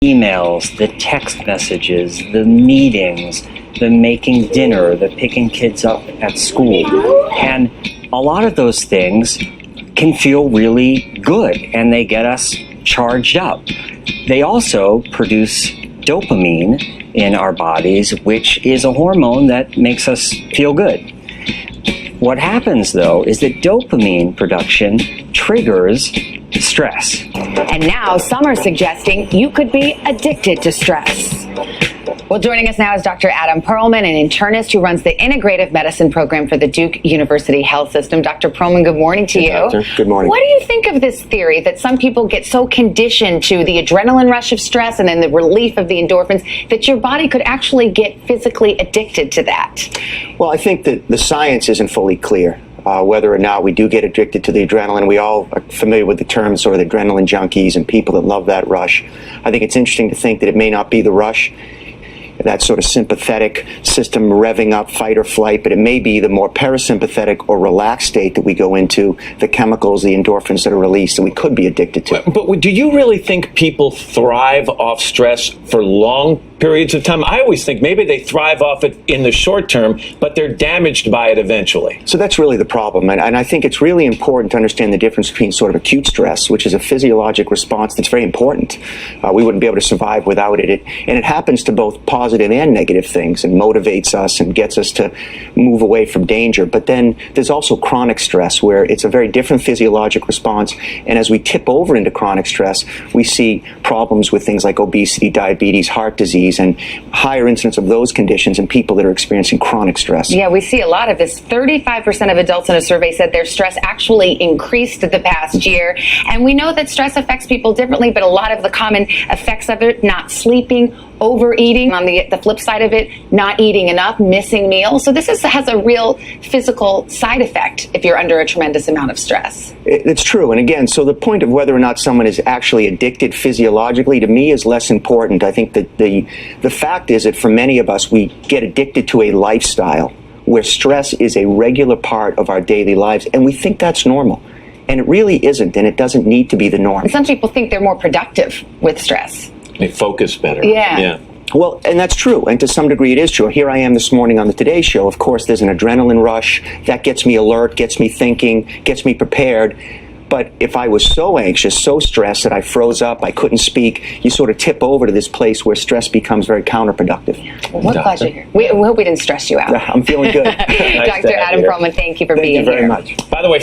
emails, the text messages, the meetings, the making dinner, the picking kids up at school. And a lot of those things can feel really good, and they get us charged up. They also produce dopamine in our bodies, which is a hormone that makes us feel good. What happens, though, is that dopamine production triggers stress. And now some are suggesting you could be addicted to stress. Well, joining us now is Dr. Adam Perlman, an internist who runs the integrative medicine program for the Duke University Health System. Dr. Perlman, good morning to you. Doctor. Good morning. What do you think of this theory that some people get so conditioned to the adrenaline rush of stress and then the relief of the endorphins that your body could actually get physically addicted to that? Well, I think that the science isn't fully clear. Whether or not we do get addicted to the adrenaline. We all are familiar with the term sort of the adrenaline junkies and people that love that rush. I think it's interesting to think that it may not be the rush, that sort of sympathetic system revving up, fight or flight, but it may be the more parasympathetic or relaxed state that we go into, the chemicals, the endorphins that are released, that we could be addicted to. But do you really think people thrive off stress for long periods of time? I always think maybe they thrive off it in the short term, but they're damaged by it eventually. So that's really the problem. And I think it's really important to understand the difference between sort of acute stress, which is a physiologic response that's very important. We wouldn't be able to survive without it. And it happens to both positive and negative things and motivates us and gets us to move away from danger. But then there's also chronic stress, where it's a very different physiologic response. And as we tip over into chronic stress, we see problems with things like obesity, diabetes, heart disease, and higher incidence of those conditions in people that are experiencing chronic stress. Yeah, we see a lot of this. 35% of adults in a survey said their stress actually increased the past year. And we know that stress affects people differently, but a lot of the common effects of it, not sleeping, overeating, on the flip side of it, not eating enough, missing meals. So this has a real physical side effect if you're under a tremendous amount of stress. It's true. And again, so the point of whether or not someone is actually addicted physiologically, to me, is less important. I think that the fact is that for many of us, we get addicted to a lifestyle where stress is a regular part of our daily lives, and we think that's normal. And it really isn't, and it doesn't need to be the norm. And some people think they're more productive with stress. They focus better. Yeah. Well, and that's true, and to some degree it is true. Here I am this morning on the Today Show. Of course, there's an adrenaline rush. That gets me alert, gets me thinking, gets me prepared. But if I was so anxious, so stressed that I froze up, I couldn't speak, you sort of tip over to this place where stress becomes very counterproductive. Well, we're glad you're here. We hope we didn't stress you out. I'm feeling good. Dr. Adam Perlman, thank you for being here. Thank you very much. By the way,